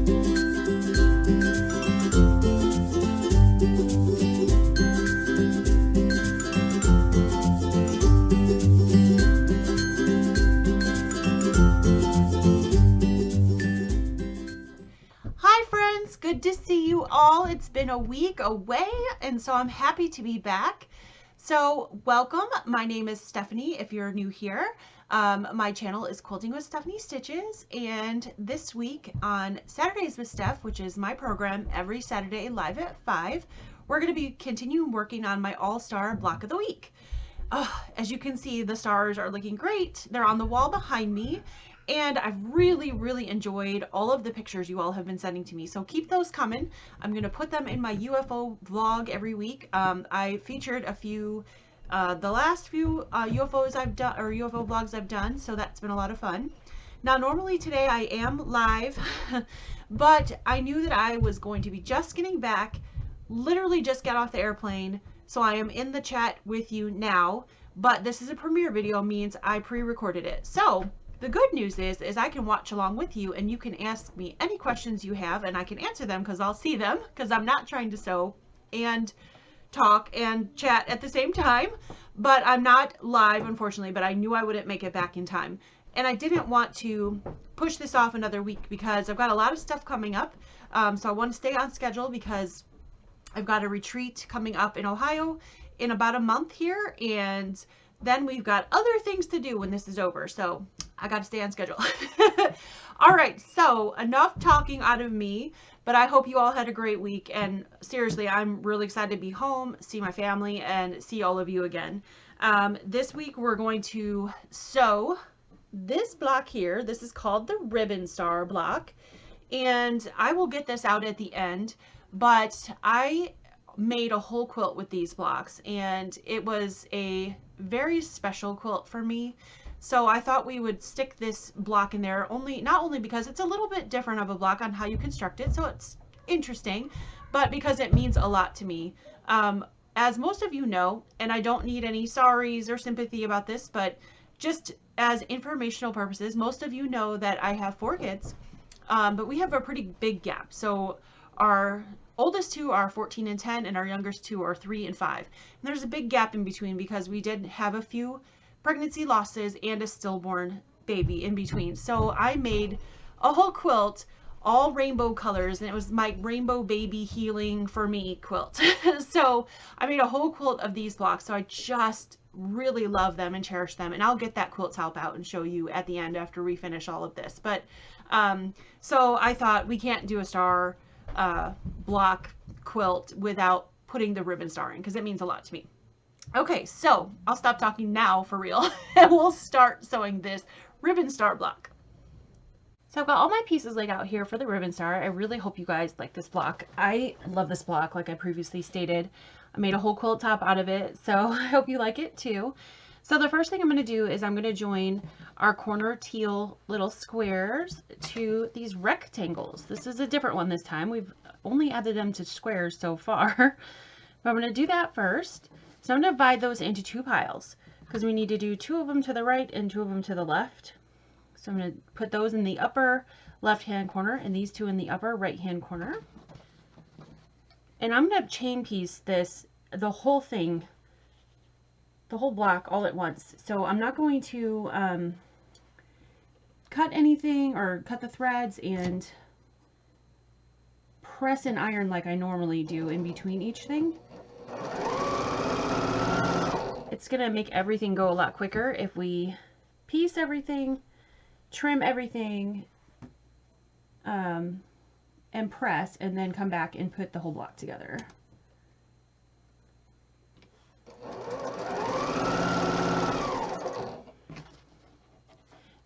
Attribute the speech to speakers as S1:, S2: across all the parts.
S1: Good to see you all. It's been a week away, and so I'm happy to be back. So welcome. My name is Stephanie if you're new here. My channel is Quilting with Stephanie Stitches, and this week on Saturdays with Steph, which is my program every Saturday live at 5, we're going to be continuing working on my all-star block of the week. As you can see, the stars are looking great. They're on the wall behind me. And I've really enjoyed all of the pictures you all have been sending to me. So keep those coming. I'm going to put them in my UFO vlog every week. I featured a few, the last few UFOs I've done, or UFO vlogs I've done. So that's been a lot of fun. Now, normally today I am live, but I knew that I was going to be just getting back, literally just got off the airplane. So I am in the chat with you now, but this is a premiere video, means I pre-recorded it. So the good news is I can watch along with you, and you can ask me any questions you have, and I can answer them because I'll see them, because I'm not trying to sew and talk and chat at the same time. But I'm not live, unfortunately, but I knew I wouldn't make it back in time. And I didn't want to push this off another week because I've got a lot of stuff coming up. So I want to stay on schedule because I've got a retreat coming up in Ohio in about a month here, and then we've got other things to do when this is over. So I got to stay on schedule. All right, so enough talking out of me, but I hope you all had a great week. And seriously, I'm really excited to be home, see my family, and see all of you again. This week, we're going to sew this block here. This is called the Ribbon Star block, and I will get this out at the end, but I made a whole quilt with these blocks, and it was a very special quilt for me. So I thought we would stick this block in there, not only because it's a little bit different of a block on how you construct it, so it's interesting, but because it means a lot to me. As most of you know, and I don't need any sorries or sympathy about this, but just as informational purposes, most of you know that I have 4 kids, but we have a pretty big gap. So our oldest 2 are 14 and 10, and our youngest 2 are 3 and 5. And there's a big gap in between because we did have a few pregnancy losses and a stillborn baby in between. So I made a whole quilt, all rainbow colors, and it was my rainbow baby healing for me quilt. So I made a whole quilt of these blocks. So I just really love them and cherish them. And I'll get that quilt help out and show you at the end after we finish all of this. But so I thought we can't do a star block quilt without putting the ribbon star in, because it means a lot to me. Okay, so I'll stop talking now for real, and we'll start sewing this ribbon star block. So I've got all my pieces laid out here for the ribbon star. I really hope you guys like this block. I love this block, like I previously stated. I made a whole quilt top out of it, so I hope you like it too. So the first thing I'm going to do is I'm going to join our corner teal little squares to these rectangles. This is a different one this time. We've only added them to squares so far, but I'm going to do that first. So I'm going to divide those into 2 piles because we need to do 2 of them to the right and 2 of them to the left. So I'm going to put those in the upper left-hand corner and these 2 in the upper right-hand corner. And I'm going to chain piece this, the whole thing, the whole block all at once. So I'm not going to cut anything or cut the threads and press and iron like I normally do in between each thing. It's going to make everything go a lot quicker if we piece everything, trim everything, and press, and then come back and put the whole block together.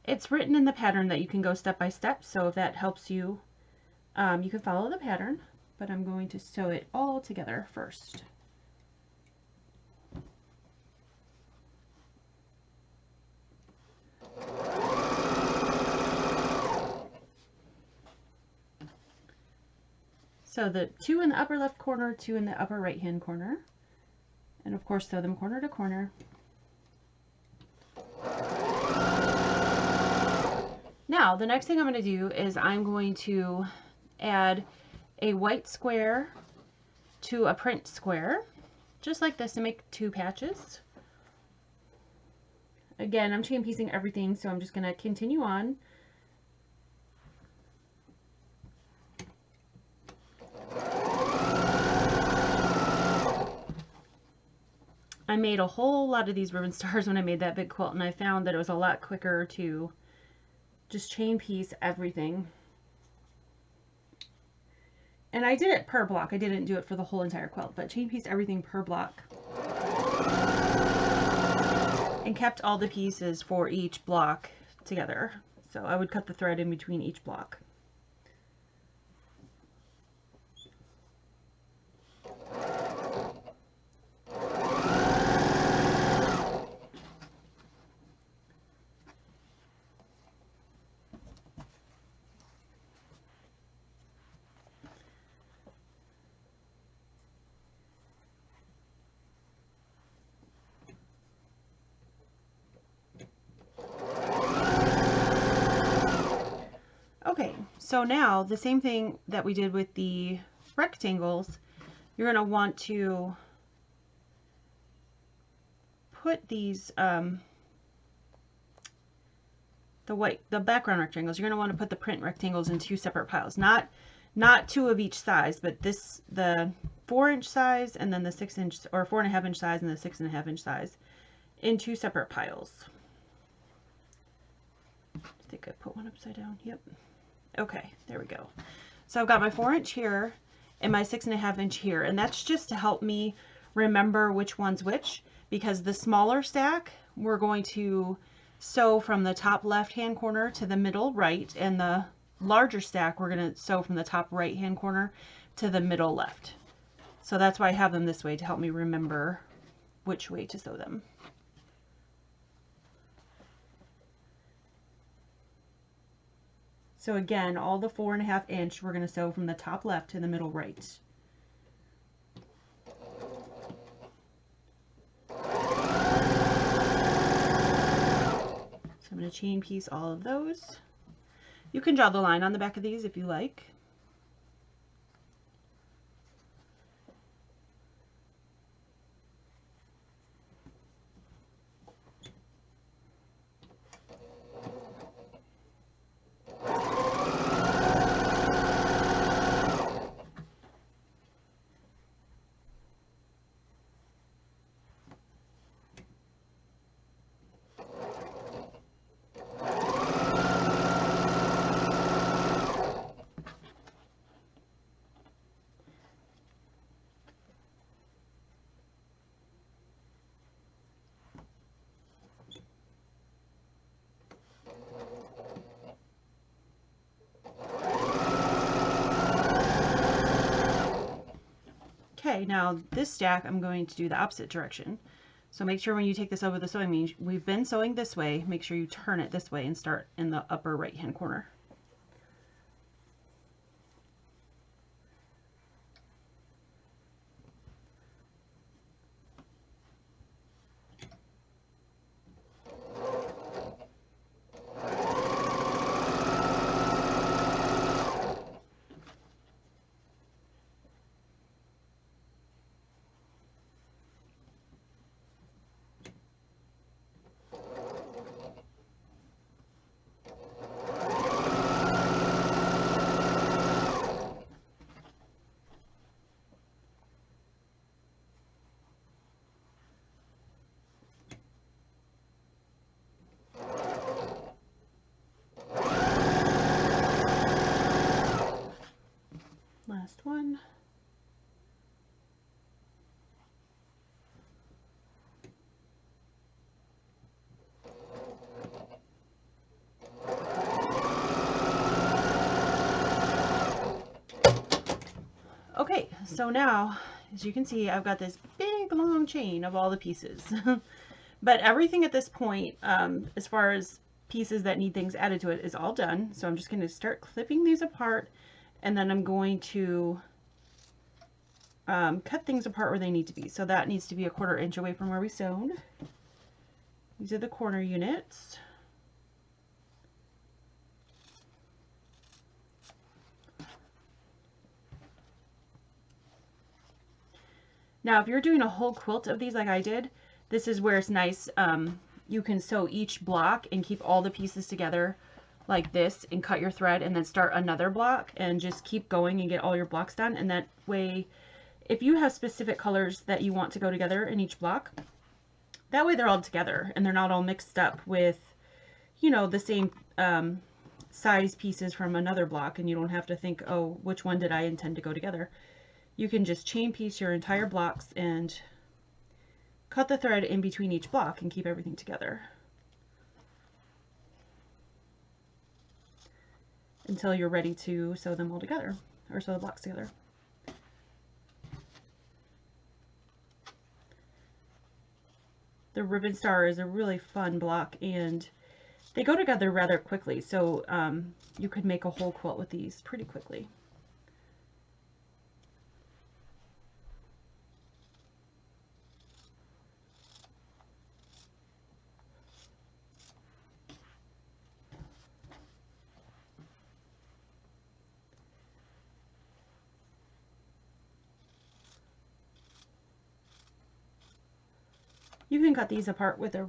S1: It's written in the pattern that you can go step by step, so if that helps you, you can follow the pattern, but I'm going to sew it all together first. So the 2 in the upper left corner, 2 in the upper right hand corner, and of course sew them corner to corner. Now the next thing I'm going to do is I'm going to add a white square to a print square, just like this, to make 2 patches. Again, I'm chain piecing everything, so I'm just going to continue on. I made a whole lot of these ribbon stars when I made that big quilt, and I found that it was a lot quicker to just chain piece everything. And I did it per block. I didn't do it for the whole entire quilt, but chain pieced everything per block. And kept all the pieces for each block together. So I would cut the thread in between each block. Okay, so now the same thing that we did with the rectangles, you're going to want to put these, the background rectangles, you're going to want to put the print rectangles in 2 separate piles, not 2 of each size, but the 4-inch size and then the 6-inch, or 4.5-inch size and the 6.5-inch size in 2 separate piles. I think I put one upside down. Yep. Okay, there we go. So I've got my 4-inch here and my 6.5-inch here, and that's just to help me remember which one's which, because the smaller stack we're going to sew from the top left hand corner to the middle right, and the larger stack we're going to sew from the top right hand corner to the middle left. So that's why I have them this way, to help me remember which way to sew them. So again, all the 4.5-inch we're going to sew from the top left to the middle right. So I'm going to chain piece all of those. You can draw the line on the back of these if you like. Okay, now this stack I'm going to do the opposite direction. So make sure when you take this over the sewing machine, we've been sewing this way, make sure you turn it this way and start in the upper right hand corner. Last one. Okay, so now, as you can see, I've got this big long chain of all the pieces. But everything at this point, as far as pieces that need things added to it, is all done. So I'm just going to start clipping these apart, and then I'm going to cut things apart where they need to be. So that needs to be 1/4 inch away from where we sewed. These are the corner units. Now, if you're doing a whole quilt of these like I did, this is where it's nice. You can sew each block and keep all the pieces together like this and cut your thread and then start another block and just keep going and get all your blocks done. And that way, if you have specific colors that you want to go together in each block, that way they're all together and they're not all mixed up with, you know, the same size pieces from another block, and you don't have to think, oh, which one did I intend to go together. You can just chain piece your entire blocks and cut the thread in between each block and keep everything together until you're ready to sew them all together, or sew the blocks together. The Ribbon Star is a really fun block, and they go together rather quickly, so you could make a whole quilt with these pretty quickly. You can cut these apart with a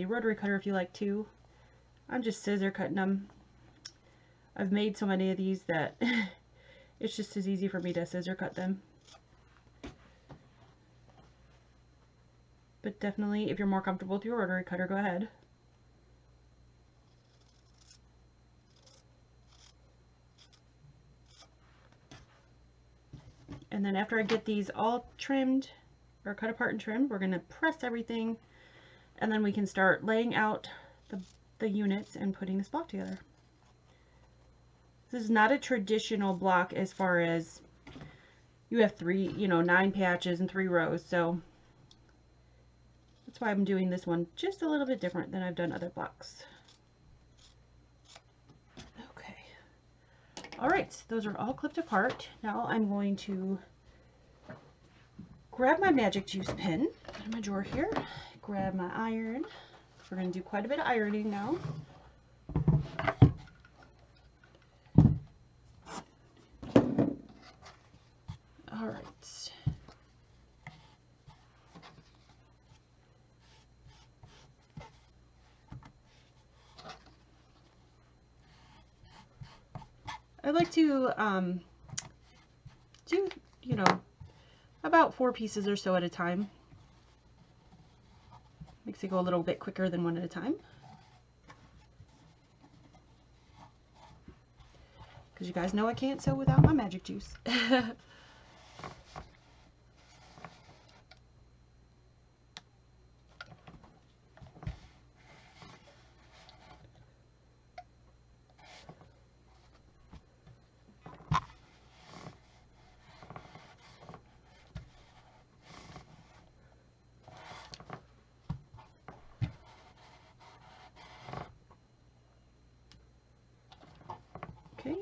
S1: rotary cutter if you like to. I'm just scissor cutting them. I've made so many of these that it's just as easy for me to scissor cut them. But definitely, if you're more comfortable with your rotary cutter, go ahead. And then after I get these all trimmed, or cut apart and trimmed, we're going to press everything, and then we can start laying out the units and putting this block together. This is not a traditional block as far as you have 9 patches and 3 rows, so that's why I'm doing this one just a little bit different than I've done other blocks. Okay. All right, those are all clipped apart. Now I'm going to grab my magic juice pen in my drawer here, grab my iron. We're going to do quite a bit of ironing now. All right. I like to do, about 4 pieces or so at a time. Makes it go a little bit quicker than one at a time. Because you guys know I can't sew without my magic juice. Okay,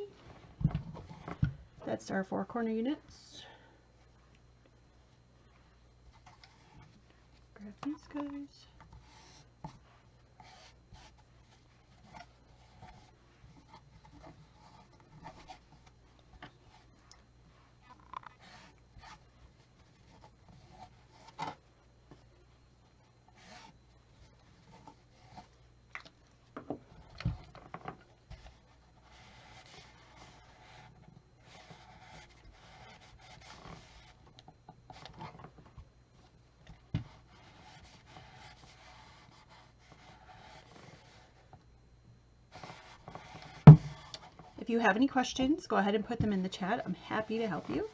S1: that's our 4 corner units. Grab these guys. If you have any questions, go ahead and put them in the chat. I'm happy to help you.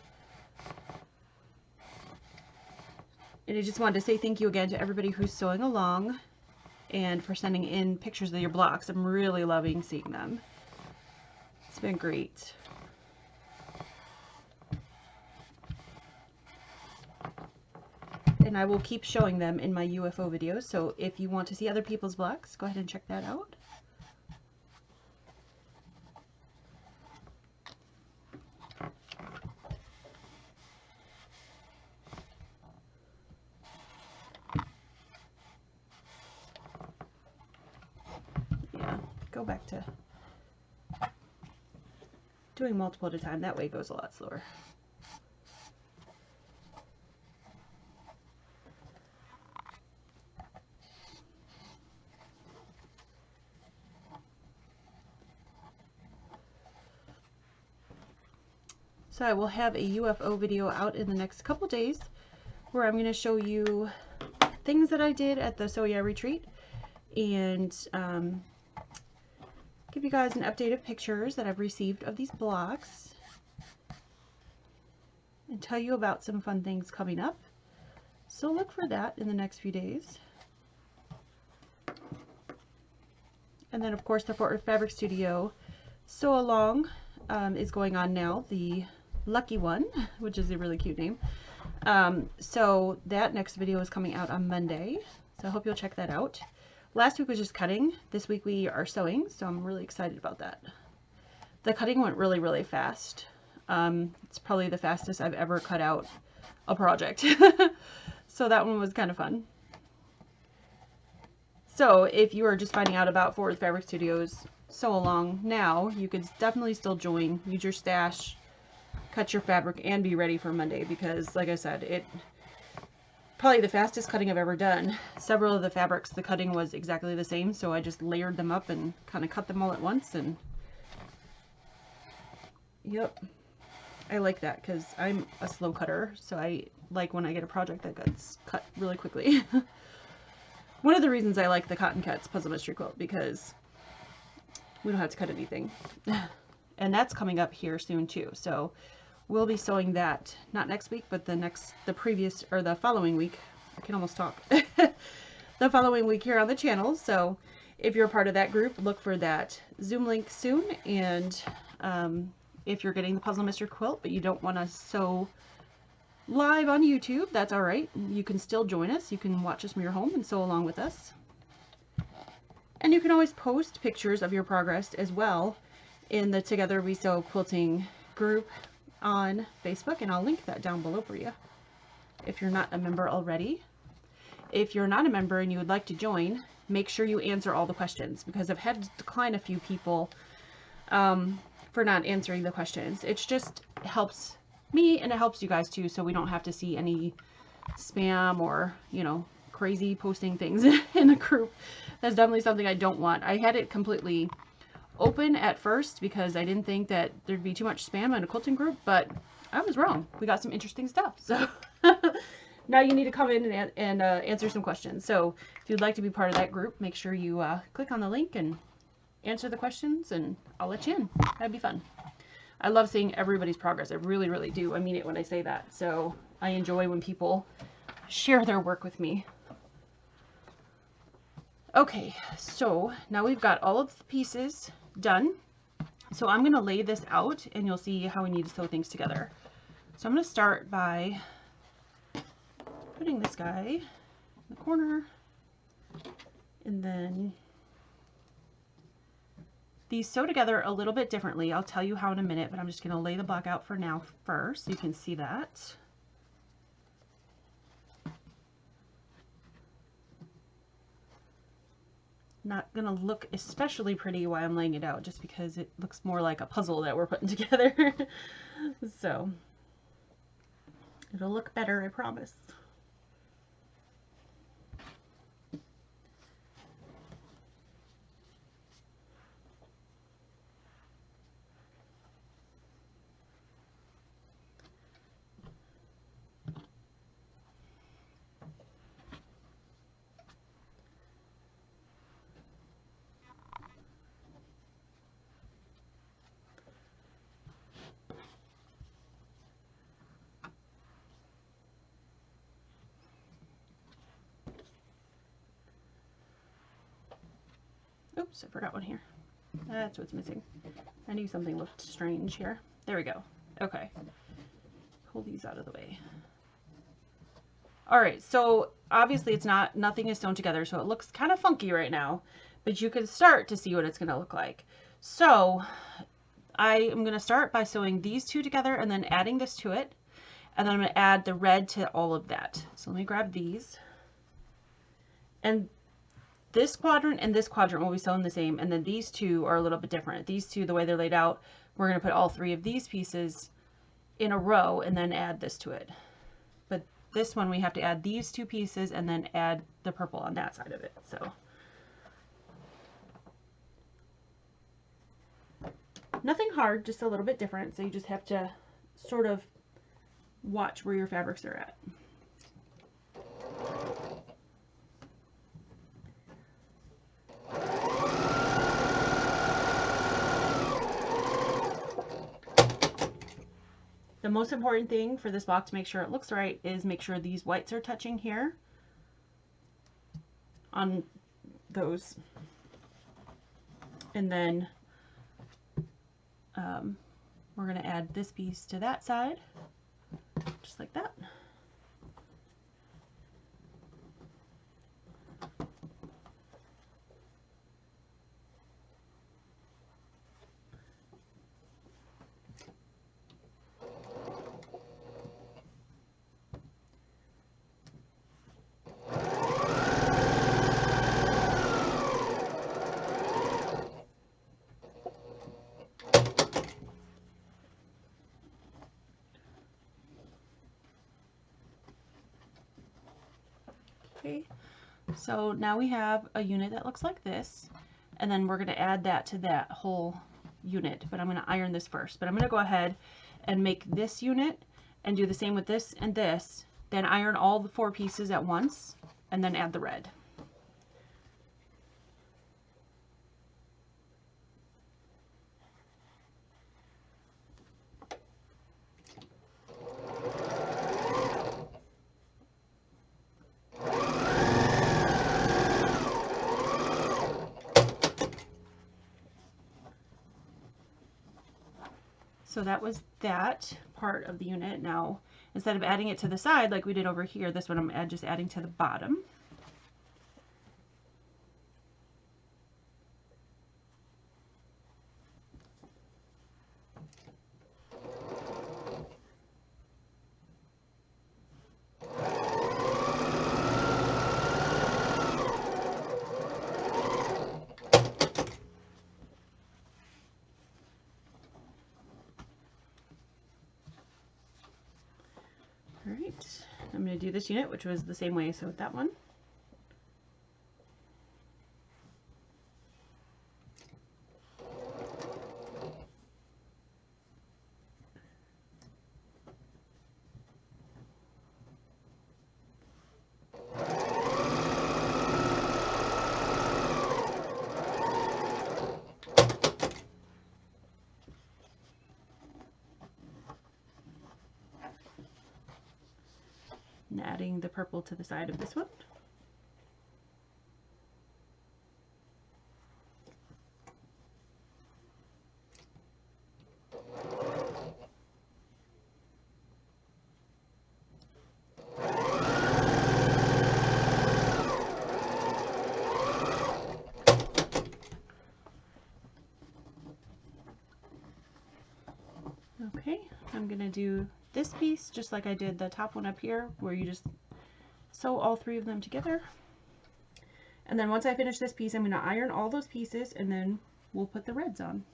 S1: And I just wanted to say thank you again to everybody who's sewing along and for sending in pictures of your blocks. I'm really loving seeing them. It's been great. And I will keep showing them in my UFO videos, so if you want to see other people's blocks, go ahead and check that out. Go back to doing multiple at a time. That way it goes a lot slower. So I will have a UFO video out in the next couple days where I'm going to show you things that I did at the So Yeah retreat and give you guys an update of pictures that I've received of these blocks and tell you about some fun things coming up. So look for that in the next few days. And then of course the Fort Worth Fabric Studio Sew Along is going on now, the Lucky One, which is a really cute name. So that next video is coming out on Monday, so I hope you'll check that out. Last week was just cutting. This week we are sewing, so I'm really excited about that. The cutting went really, really fast. It's probably the fastest I've ever cut out a project. So that one was kind of fun. So if you are just finding out about Fort Worth Fabric Studios Sew Along now, you could definitely still join, use your stash, cut your fabric, and be ready for Monday, because like I said, it probably the fastest cutting I've ever done. Several of the fabrics, the cutting was exactly the same, so I just layered them up and kind of cut them all at once. And yep, I like that because I'm a slow cutter, so I like when I get a project that gets cut really quickly. One of the reasons I like the Cotton Cuts Puzzle Mystery Quilt, because we don't have to cut anything. And that's coming up here soon too, so we'll be sewing that not next week, but the following week. I can almost talk. The following week here on the channel. So if you're a part of that group, look for that Zoom link soon. And if you're getting the Puzzle Mystery Quilt but you don't want to sew live on YouTube, that's all right. You can still join us. You can watch us from your home and sew along with us. And you can always post pictures of your progress as well in the Together We Sew Quilting group on Facebook, and I'll link that down below for you if you're not a member already. If you're not a member and you would like to join, make sure you answer all the questions, because I've had to decline a few people for not answering the questions. It just helps me and it helps you guys too, so we don't have to see any spam or, you know, crazy posting things in a group. That's definitely something I don't want. I had it completely open at first because I didn't think that there'd be too much spam in a quilting group, but I was wrong. We got some interesting stuff. So now you need to come in and answer some questions. So if you'd like to be part of that group, make sure you click on the link and answer the questions, and I'll let you in. That'd be fun. I love seeing everybody's progress. I really, really do. I mean it when I say that. So I enjoy when people share their work with me. Okay, so now we've got all of the pieces done. So I'm going to lay this out and you'll see how we need to sew things together. So I'm going to start by putting this guy in the corner, and then these sew together a little bit differently. I'll tell you how in a minute, but I'm just going to lay the block out for now first so you can see that. Not gonna look especially pretty while I'm laying it out, just because it looks more like a puzzle that we're putting together. So it'll look better, I promise. Oops, I forgot one here. That's what's missing. I knew something looked strange here. There we go. Okay. Pull these out of the way. Alright, so obviously nothing is sewn together, so it looks kind of funky right now, but you can start to see what it's going to look like. So I am going to start by sewing these two together and then adding this to it, and then I'm going to add the red to all of that. So let me grab these, and this quadrant and this quadrant will be sewn the same, and then these two are a little bit different. These two, the way they're laid out, we're going to put all three of these pieces in a row and then add this to it. But this one we have to add these two pieces and then add the purple on that side of it. So nothing hard, just a little bit different. So you just have to sort of watch where your fabrics are at. The most important thing for this block to make sure it looks right is make sure these whites are touching here on those. And then we're going to add this piece to that side, just like that. Okay, so now we have a unit that looks like this, and then we're going to add that to that whole unit, but I'm going to iron this first. But I'm going to go ahead and make this unit and do the same with this and this, then iron all the 4 pieces at once, and then add the red. So that was that part of the unit. Now, instead of adding it to the side like we did over here, this one I'm just adding to the bottom. All right, I'm going to do this unit, which was the same way, so with that one. And adding the purple to the side of this one. Okay, I'm going to do this piece just like I did the top one up here, where you just sew all 3 of them together. And then once I finish this piece, I'm going to iron all those pieces, and then we'll put the reds on,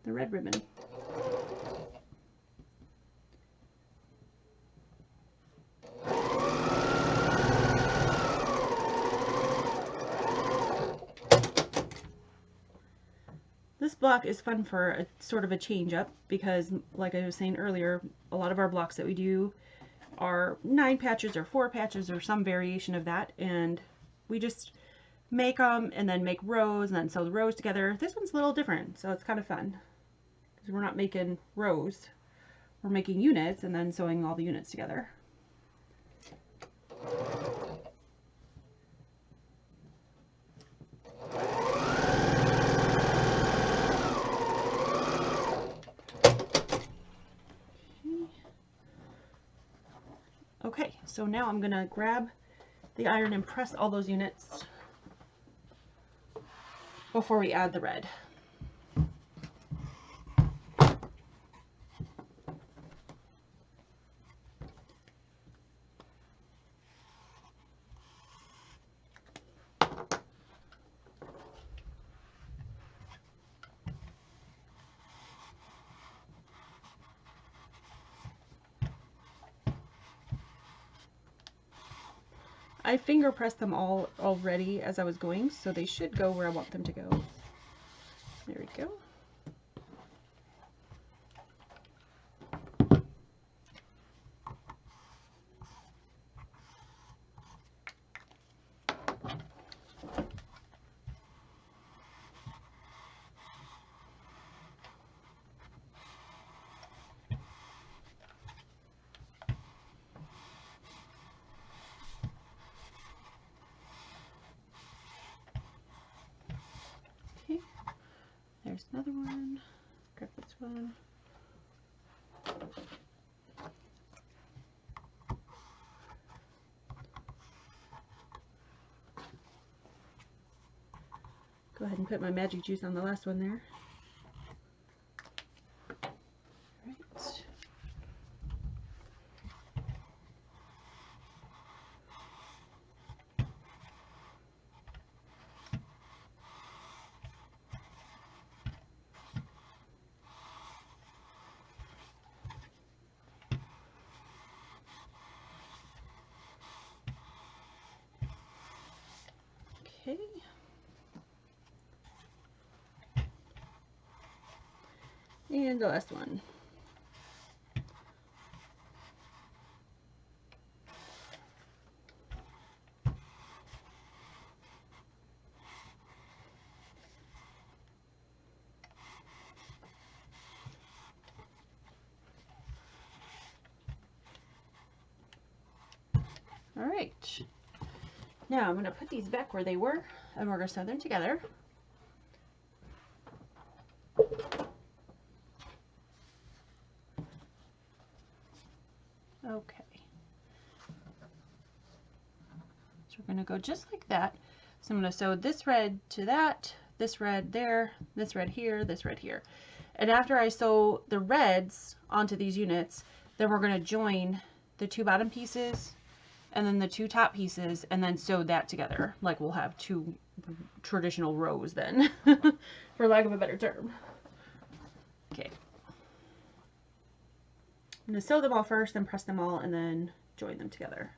S1: the red ribbon. This block is fun for a sort of a change up because, like I was saying earlier, a lot of our blocks that we do are 9 patches or 4 patches or some variation of that, and we just make them and then make rows and then sew the rows together. This one's a little different, so it's kind of fun because we're not making rows, we're making units and then sewing all the units together. Okay, so now I'm going to grab the iron and press all those units before we add the red. I finger pressed them all already as I was going, so they should go where I want them to go. There we go. Another one. Grab this one. Go ahead and put my magic juice on the last one there. Right. Okay. And the last one. All right. Now I'm going to put these back where they were, and we're going to sew them together. Okay. So we're going to go just like that. So I'm going to sew this red to that, this red there, this red here, this red here. And after I sew the reds onto these units, then we're going to join the two bottom pieces and then the two top pieces and then sew that together. Like we'll have two traditional rows then, for lack of a better term. Okay. I'm going to sew them all first, then press them all, and then join them together.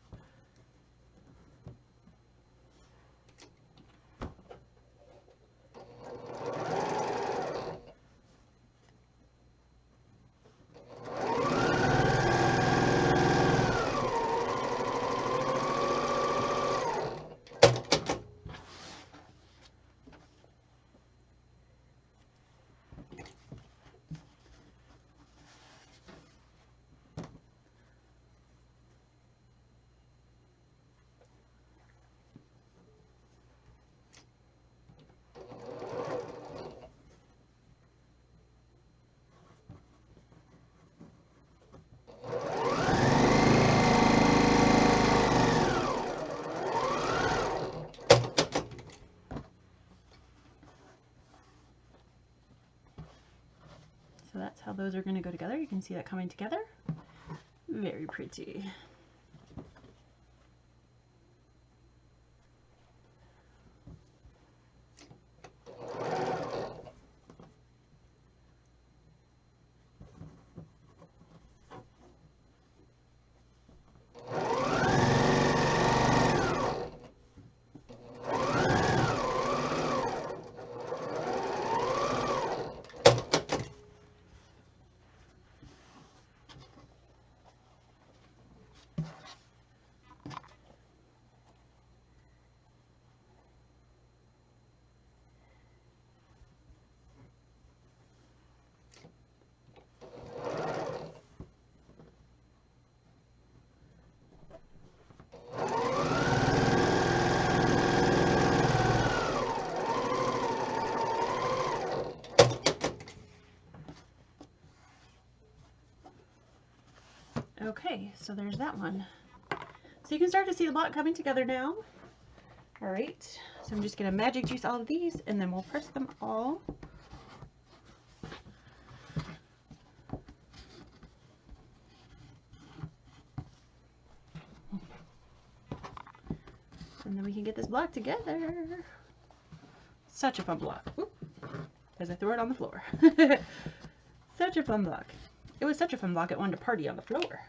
S1: So that's how those are going to go together. You can see that coming together. Very pretty. Okay, so there's that one. So you can start to see the block coming together now. All right, so I'm just gonna magic juice all of these and then we'll press them all. And then we can get this block together. Such a fun block. Oop, as I threw it on the floor. Such a fun block. It was such a fun block, it wanted to party on the floor.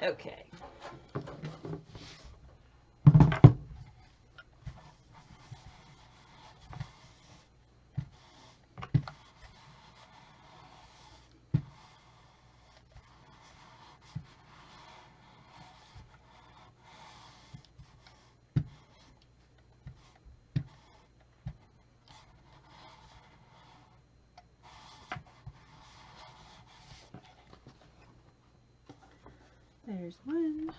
S1: Okay. There's one.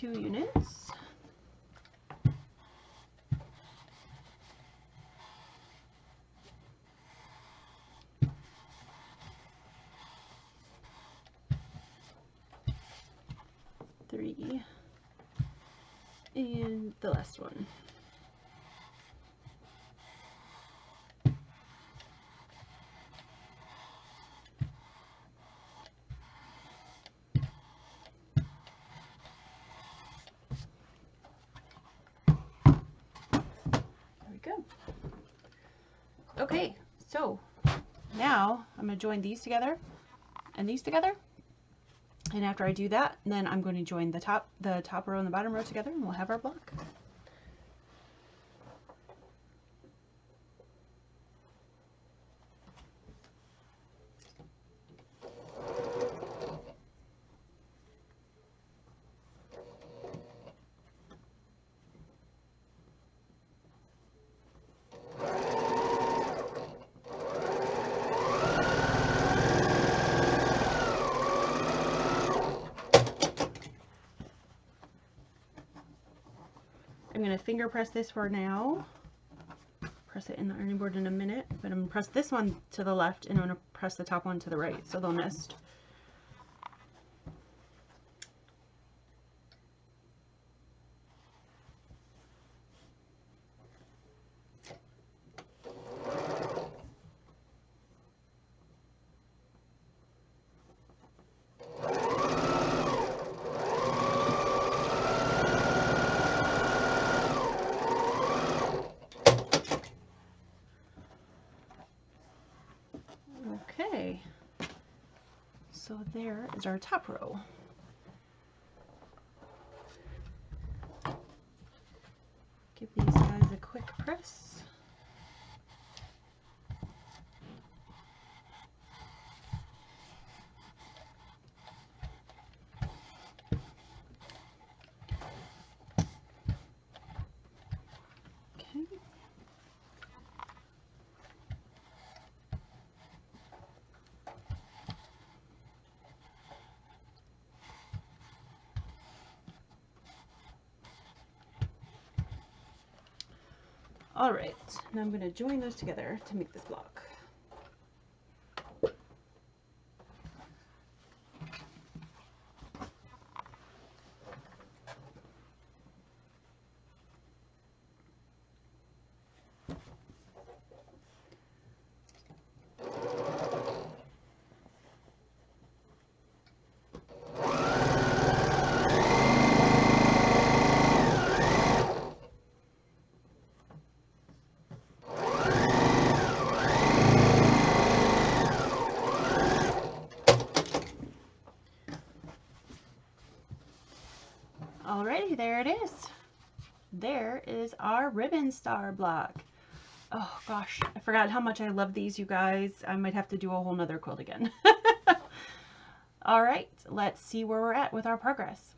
S1: 2 units. Three, and the last one. Go. Okay, so now I'm going to join these together and these together, and after I do that, then I'm going to join the top row and the bottom row together, and we'll have our block. I'm going to finger press this for now. Press it in the ironing board in a minute, but I'm going to press this one to the left and I'm going to press the top one to the right so they'll nest. Okay, so there is our top row. Give these guys a quick press. Okay. All right, now I'm going to join those together to make this block. Alrighty, there it is. There is our ribbon star block. Oh gosh, I forgot how much I love these, you guys. I might have to do a whole nother quilt again. All right, let's see where we're at with our progress.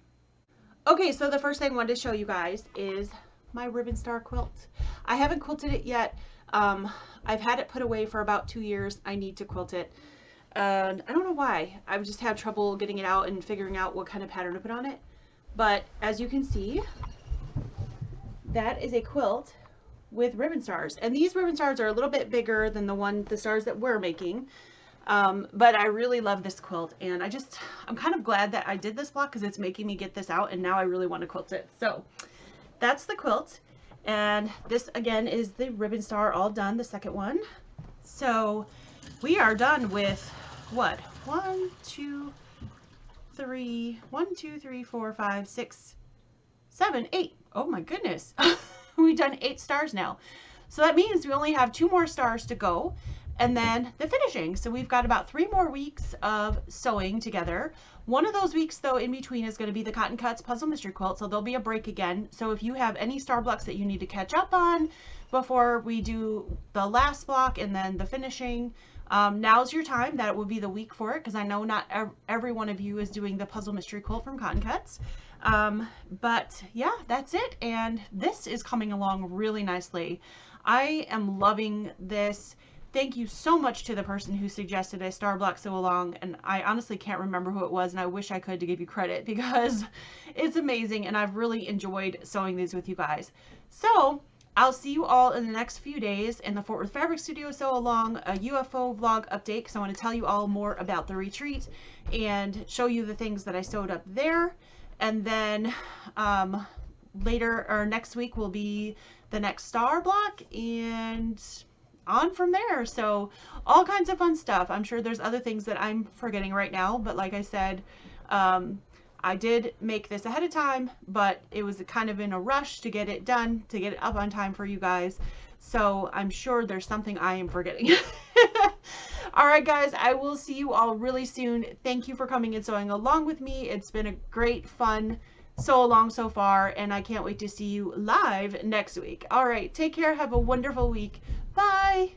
S1: Okay, so the first thing I wanted to show you guys is my ribbon star quilt. I haven't quilted it yet. I've had it put away for about 2 years. I need to quilt it. And I don't know why. I've just had trouble getting it out and figuring out what kind of pattern to put on it. But as you can see, that is a quilt with ribbon stars. And these ribbon stars are a little bit bigger than the stars that we're making. But I really love this quilt, and I'm kind of glad that I did this block because it's making me get this out, and now I really want to quilt it. So that's the quilt, and this again is the ribbon star all done, the second one. So we are done with what? 1, 2, 3, 4, 5, 6, 7, 8. Oh my goodness. We've done 8 stars now. So that means we only have 2 more stars to go, and then the finishing. So we've got about 3 more weeks of sewing together. One of those weeks though in between is going to be the Cotton Cuts Puzzle Mystery Quilt, so there'll be a break again. So if you have any star blocks that you need to catch up on before we do the last block and then the finishing, now's your time. That will be the week for it, because I know not every one of you is doing the Puzzle Mystery Quilt from Cotton Cuts. But yeah, that's it, and this is coming along really nicely. I am loving this. thank you so much to the person who suggested I star block sew along, and I honestly can't remember who it was, and I wish I could to give you credit because it's amazing and I've really enjoyed sewing these with you guys. So I'll see you all in the next few days in the Fort Worth Fabric Studio sew along, a UFO vlog update, because I want to tell you all more about the retreat and show you the things that I sewed up there. And then later or next week will be the next star block and on from there. So all kinds of fun stuff. I'm sure there's other things that I'm forgetting right now, but like I said, I did make this ahead of time, but it was kind of in a rush to get it done, to get it up on time for you guys. So I'm sure there's something I am forgetting. All right, guys, I will see you all really soon. Thank you for coming and sewing along with me. It's been a great fun sew along so far, and I can't wait to see you live next week. All right, take care. Have a wonderful week. Bye.